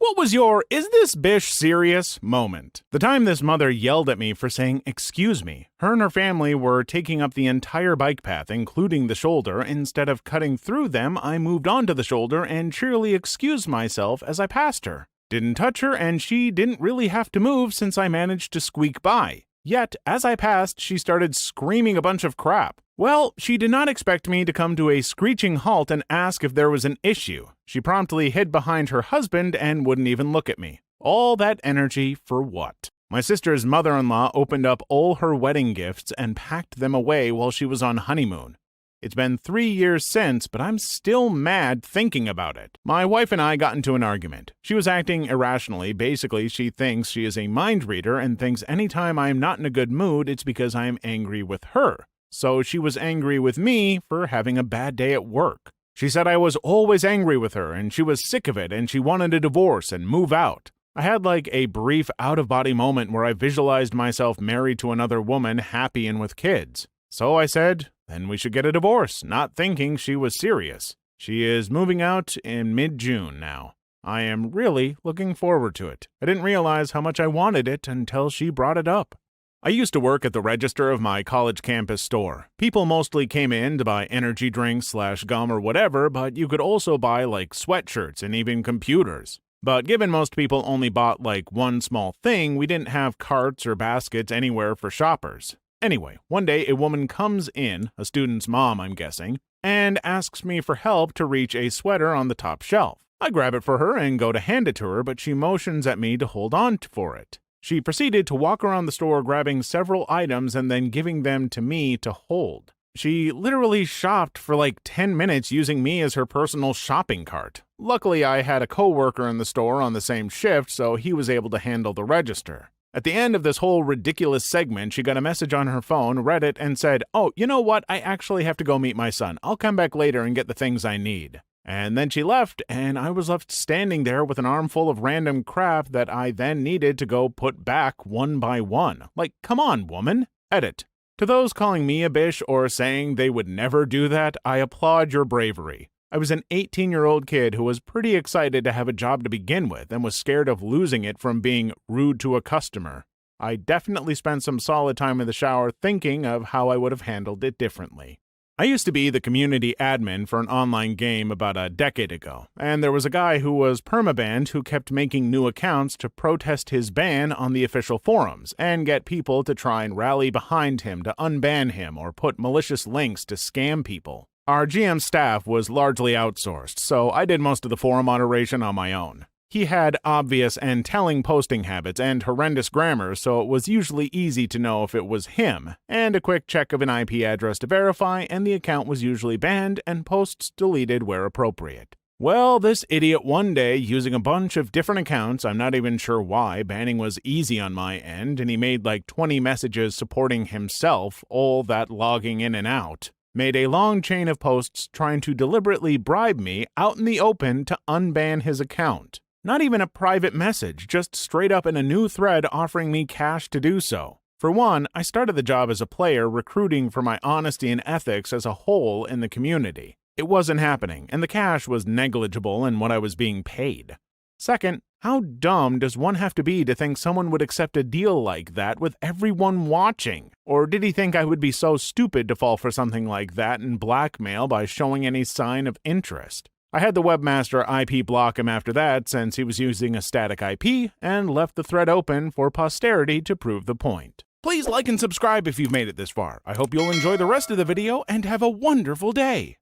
What was your "is this bish serious" moment? The time this mother yelled at me for saying "excuse me." Her and her family were taking up the entire bike path, including the shoulder. Instead of cutting through them, I moved onto the shoulder and cheerily excused myself as I passed her. Didn't touch her, and she didn't really have to move since I managed to squeak by. Yet, as I passed, she started screaming a bunch of crap. Well, she did not expect me to come to a screeching halt and ask if there was an issue. She promptly hid behind her husband and wouldn't even look at me. All that energy for what? My sister's mother-in-law opened up all her wedding gifts and packed them away while she was on honeymoon. It's been 3 years since, but I'm still mad thinking about it. My wife and I got into an argument. She was acting irrationally. Basically, she thinks she is a mind reader and thinks anytime I'm not in a good mood, it's because I'm angry with her. So she was angry with me for having a bad day at work. She said I was always angry with her and she was sick of it and she wanted a divorce and move out. I had like a brief out-of-body moment where I visualized myself married to another woman, happy and with kids. So I said, then we should get a divorce, not thinking she was serious. She is moving out in mid-June now. I am really looking forward to it. I didn't realize how much I wanted it until she brought it up. I used to work at the register of my college campus store. People mostly came in to buy energy drinks / gum or whatever, but you could also buy like sweatshirts and even computers. But given most people only bought like one small thing, we didn't have carts or baskets anywhere for shoppers. Anyway, one day a woman comes in, a student's mom I'm guessing, and asks me for help to reach a sweater on the top shelf. I grab it for her and go to hand it to her, but she motions at me to hold on for it. She proceeded to walk around the store grabbing several items and then giving them to me to hold. She literally shopped for like 10 minutes using me as her personal shopping cart. Luckily, I had a coworker in the store on the same shift, so he was able to handle the register. At the end of this whole ridiculous segment, she got a message on her phone, read it, and said, "Oh, you know what? I actually have to go meet my son. I'll come back later and get the things I need." And then she left, and I was left standing there with an armful of random crap that I then needed to go put back one by one. Like, come on, woman. Edit. To those calling me a bish or saying they would never do that, I applaud your bravery. I was an 18-year-old kid who was pretty excited to have a job to begin with and was scared of losing it from being rude to a customer. I definitely spent some solid time in the shower thinking of how I would have handled it differently. I used to be the community admin for an online game about a decade ago, and there was a guy who was permabanned who kept making new accounts to protest his ban on the official forums and get people to try and rally behind him to unban him or put malicious links to scam people. Our GM staff was largely outsourced, so I did most of the forum moderation on my own. He had obvious and telling posting habits and horrendous grammar, so it was usually easy to know if it was him, and a quick check of an IP address to verify, and the account was usually banned and posts deleted where appropriate. Well, this idiot one day, using a bunch of different accounts, I'm not even sure why, banning was easy on my end, and he made like 20 messages supporting himself, all that logging in and out. Made a long chain of posts trying to deliberately bribe me out in the open to unban his account. Not even a private message, just straight up in a new thread offering me cash to do so. For one, I started the job as a player recruiting for my honesty and ethics as a whole in the community. It wasn't happening, and the cash was negligible in what I was being paid. Second, how dumb does one have to be to think someone would accept a deal like that with everyone watching? Or did he think I would be so stupid to fall for something like that and blackmail by showing any sign of interest? I had the webmaster IP block him after that since he was using a static IP and left the thread open for posterity to prove the point. Please like and subscribe if you've made it this far. I hope you'll enjoy the rest of the video and have a wonderful day.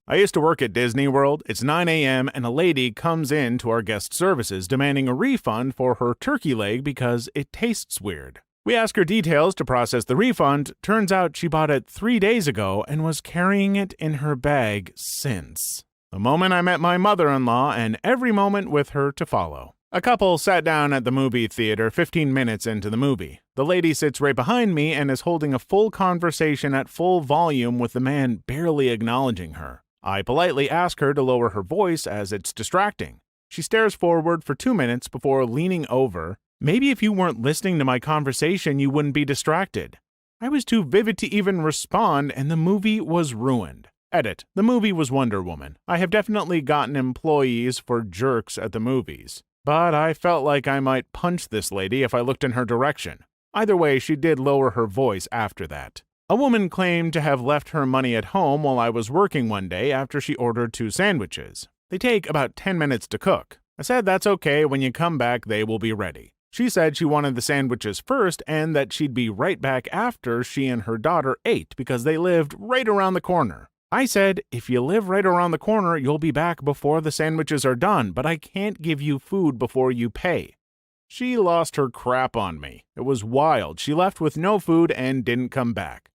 I used to work at Disney World. It's 9 a.m. and a lady comes in to our guest services demanding a refund for her turkey leg because it tastes weird. We ask her details to process the refund. Turns out she bought it 3 days ago and was carrying it in her bag since. The moment I met my mother-in-law and every moment with her to follow. A couple sat down at the movie theater 15 minutes into the movie. The lady sits right behind me and is holding a full conversation at full volume with the man barely acknowledging her. I politely ask her to lower her voice as it's distracting. She stares forward for 2 minutes before leaning over. Maybe if you weren't listening to my conversation, you wouldn't be distracted. I was too vivid to even respond, and the movie was ruined. Edit. The movie was Wonder Woman. I have definitely gotten employees for jerks at the movies. but I felt like I might punch this lady if I looked in her direction. Either way, she did lower her voice after that. A woman claimed to have left her money at home while I was working one day after she ordered 2 sandwiches. They take about 10 minutes to cook. I said that's okay, when you come back they will be ready. She said she wanted the sandwiches first and that she'd be right back after she and her daughter ate because they lived right around the corner. I said, if you live right around the corner, you'll be back before the sandwiches are done, but I can't give you food before you pay. She lost her crap on me. It was wild. She left with no food and didn't come back.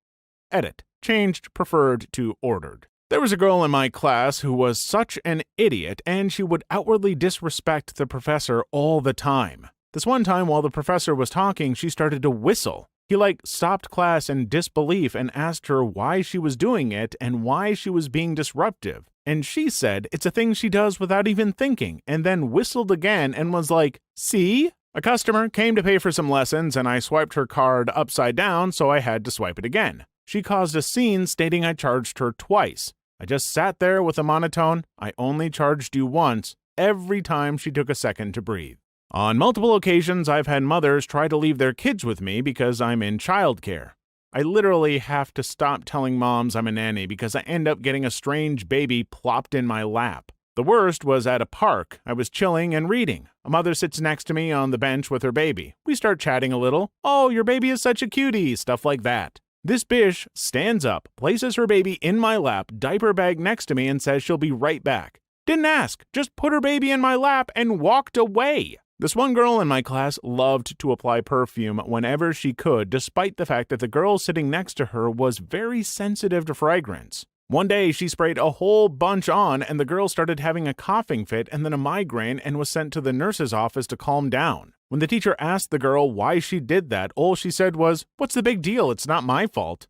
Edit. Changed preferred to ordered. There was a girl in my class who was such an idiot, and she would outwardly disrespect the professor all the time. This one time while the professor was talking, she started to whistle. He stopped class in disbelief and asked her why she was doing it and why she was being disruptive. And she said it's a thing she does without even thinking, and then whistled again and was like, "See?" A customer came to pay for some lessons and I swiped her card upside down, so I had to swipe it again. She caused a scene stating I charged her twice. I just sat there with a monotone, "I only charged you once," every time she took a second to breathe. On multiple occasions, I've had mothers try to leave their kids with me because I'm in childcare. I literally have to stop telling moms I'm a nanny because I end up getting a strange baby plopped in my lap. The worst was at a park. I was chilling and reading. A mother sits next to me on the bench with her baby. We start chatting a little. "Oh, your baby is such a cutie," stuff like that. This bitch stands up, places her baby in my lap, diaper bag next to me, and says she'll be right back. Didn't ask, just put her baby in my lap and walked away. This one girl in my class loved to apply perfume whenever she could, despite the fact that the girl sitting next to her was very sensitive to fragrance. One day, she sprayed a whole bunch on, and the girl started having a coughing fit and then a migraine and was sent to the nurse's office to calm down. When the teacher asked the girl why she did that, all she said was, "What's the big deal? It's not my fault."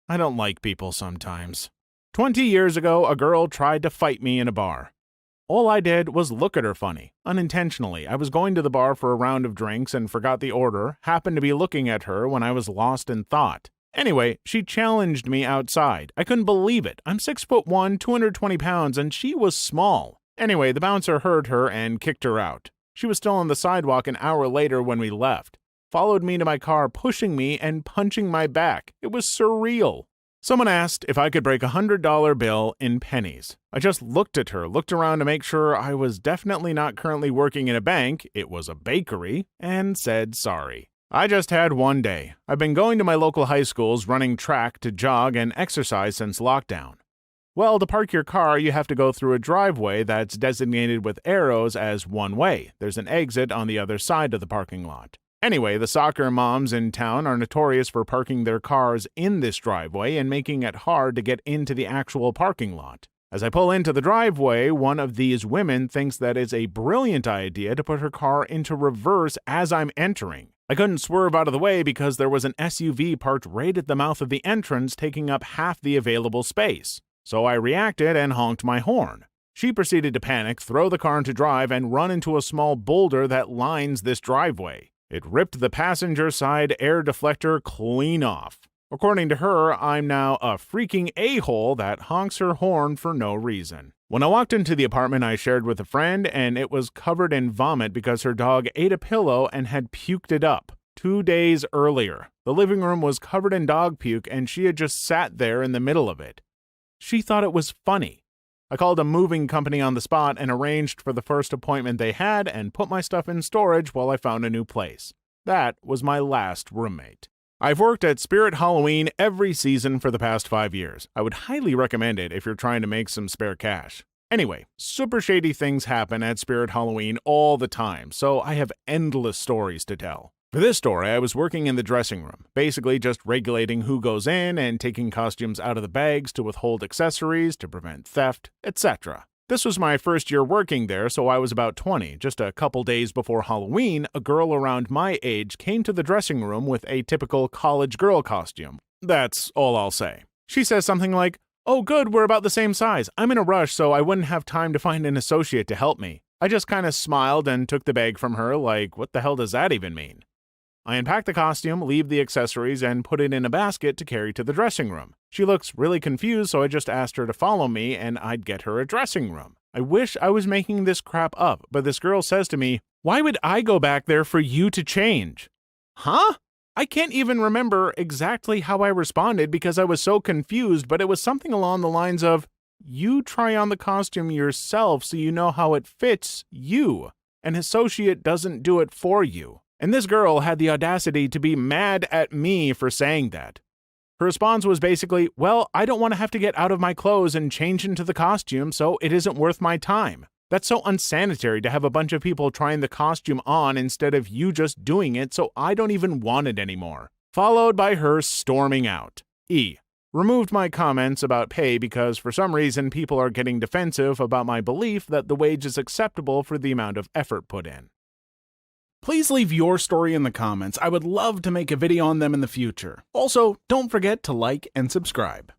I don't like people sometimes. 20 years ago, a girl tried to fight me in a bar. All I did was look at her funny, unintentionally. I was going to the bar for a round of drinks and forgot the order, happened to be looking at her when I was lost in thought. Anyway, she challenged me outside. I couldn't believe it. I'm 6'1", 220 pounds, and she was small. Anyway, the bouncer heard her and kicked her out. She was still on the sidewalk an hour later when we left. Followed me to my car, pushing me and punching my back. It was surreal. Someone asked if I could break a $100 bill in pennies. I just looked at her, looked around to make sure I was definitely not currently working in a bank, it was a bakery, and said sorry. I just had one day. I've been going to my local high schools, running track to jog and exercise since lockdown. Well, to park your car, you have to go through a driveway that's designated with arrows as one way. There's an exit on the other side of the parking lot. Anyway, the soccer moms in town are notorious for parking their cars in this driveway and making it hard to get into the actual parking lot. As I pull into the driveway, one of these women thinks that it's a brilliant idea to put her car into reverse as I'm entering. I couldn't swerve out of the way because there was an SUV parked right at the mouth of the entrance, taking up half the available space. So I reacted and honked my horn. She proceeded to panic, throw the car into drive, and run into a small boulder that lines this driveway. It ripped the passenger side air deflector clean off. According to her, I'm now a freaking a-hole that honks her horn for no reason. When I walked into the apartment I shared with a friend, and it was covered in vomit because her dog ate a pillow and had puked it up 2 days earlier. The living room was covered in dog puke, and she had just sat there in the middle of it. She thought it was funny. I called a moving company on the spot and arranged for the first appointment they had and put my stuff in storage while I found a new place. That was my last roommate. I've worked at Spirit Halloween every season for the past 5 years. I would highly recommend it if you're trying to make some spare cash. Anyway, super shady things happen at Spirit Halloween all the time, so I have endless stories to tell. For this story, I was working in the dressing room, basically just regulating who goes in and taking costumes out of the bags to withhold accessories to prevent theft, etc. This was my first year working there, so I was about 20. Just a couple days before Halloween, a girl around my age came to the dressing room with a typical college girl costume. That's all I'll say. She says something like, "Oh good, we're about the same size. I'm in a rush, so I wouldn't have time to find an associate to help me." I just kind of smiled and took the bag from her like, what the hell does that even mean? I unpack the costume, leave the accessories, and put it in a basket to carry to the dressing room. She looks really confused, so I just asked her to follow me and I'd get her a dressing room. I wish I was making this crap up, but this girl says to me, "Why would I go back there for you to change?" Huh? I can't even remember exactly how I responded because I was so confused, but it was something along the lines of, "You try on the costume yourself so you know how it fits you. An associate doesn't do it for you." And this girl had the audacity to be mad at me for saying that. Her response was basically, "Well, I don't want to have to get out of my clothes and change into the costume, so it isn't worth my time. That's so unsanitary to have a bunch of people trying the costume on instead of you just doing it, so I don't even want it anymore." Followed by her storming out. Removed my comments about pay because for some reason people are getting defensive about my belief that the wage is acceptable for the amount of effort put in. Please leave your story in the comments. I would love to make a video on them in the future. Also, don't forget to like and subscribe.